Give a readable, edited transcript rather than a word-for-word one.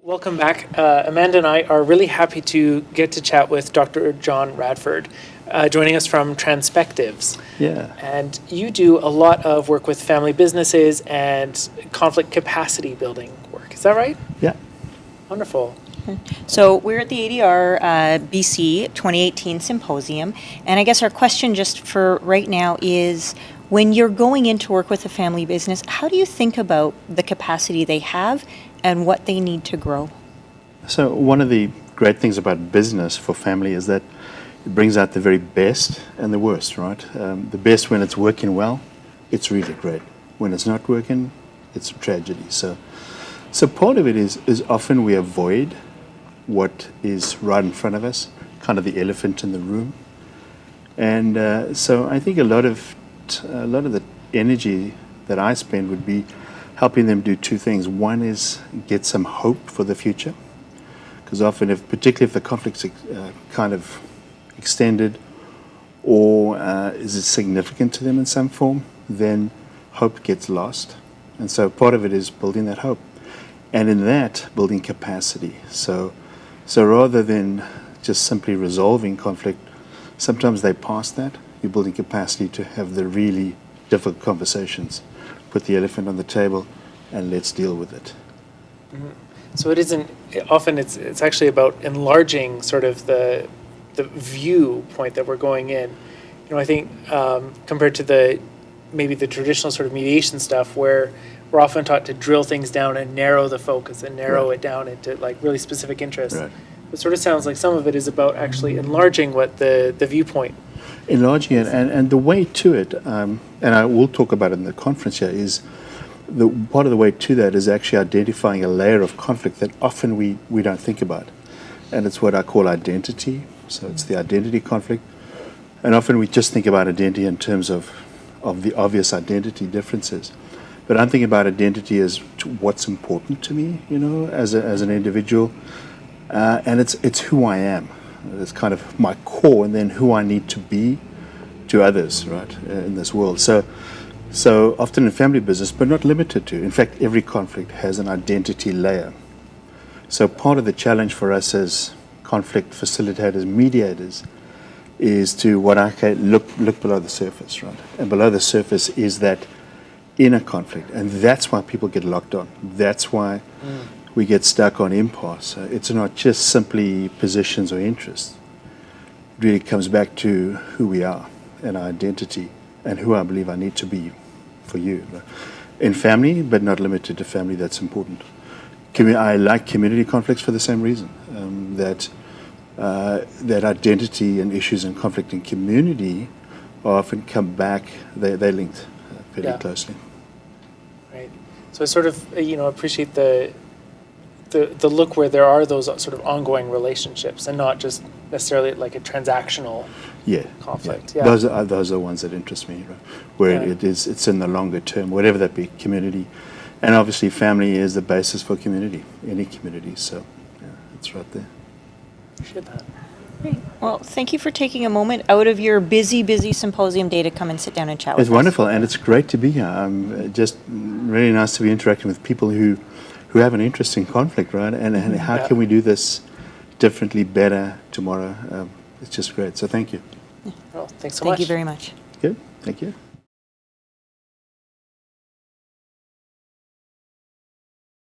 Welcome back. Amanda and I are really happy to get to chat with Dr. John Radford, joining us from Transpectives. Yeah. And you do a lot of work with family businesses and conflict capacity building work. Is that right? Yeah. Wonderful. So we're at the ADRBC 2018 Symposium, and I guess our question just for right now is, when you're going in to work with a family business, how do you think about the capacity they have and what they need to grow? So one of the great things about business for family is that it brings out the very best and the worst, right? The best when it's working well, it's really great. When it's not working, it's a tragedy. So part of it is often we avoid what is right in front of us, kind of the elephant in the room. And so I think a lot of the energy that I spend would be helping them do two things. One is get some hope for the future, because often, particularly if the conflict's kind of extended or is it significant to them in some form, then hope gets lost. And so part of it is building that hope, and in that, building capacity. So rather than just simply resolving conflict, sometimes they pass that. You're building capacity to have the really difficult conversations. Put the elephant on the table, and let's deal with it. Mm-hmm. So it isn't often. It's actually about enlarging sort of the viewpoint that we're going in. You know, I think compared to maybe the traditional sort of mediation stuff, where we're often taught to drill things down and narrow the focus and narrow it down into like really specific interests. Right. It sort of sounds like some of it is about actually enlarging what the viewpoint. Enlarging it, and the way to it, and I will talk about it in the conference here, is part of the way to that is actually identifying a layer of conflict that often we don't think about. And it's what I call identity. So it's the identity conflict. And often we just think about identity in terms of the obvious identity differences. But I'm thinking about identity as to what's important to me, you know, as an individual. And it's who I am. It's kind of my core, and then who I need to be to others, right, in this world. So often in family business, but not limited to. In fact, every conflict has an identity layer. So part of the challenge for us as conflict facilitators, mediators, is to what I call look below the surface, right? And below the surface is that inner conflict, and that's why people get locked on. That's why we get stuck on impasse. It's not just simply positions or interests. It really comes back to who we are and our identity and who I believe I need to be for you. In family, but not limited to family, that's important. I like community conflicts for the same reason, that identity and issues and conflict in community often come back, they're linked fairly closely. Right. So I sort of, appreciate the look where there are those sort of ongoing relationships and not just necessarily like a transactional conflict. Yeah. Those are the ones that interest me, right? Where it's in the longer term, whatever that be, community. And obviously family is the basis for community, any community. So it's right there. Appreciate that. Great. Well, thank you for taking a moment out of your busy symposium day to come and sit down and chat with us. It's wonderful, and it's great to be here. Just really nice to be interacting with people who have an interest in conflict, right? And how can we do this differently, better tomorrow? It's just great. So thank you. Well, thanks so much. Thank you very much. Good. Thank you.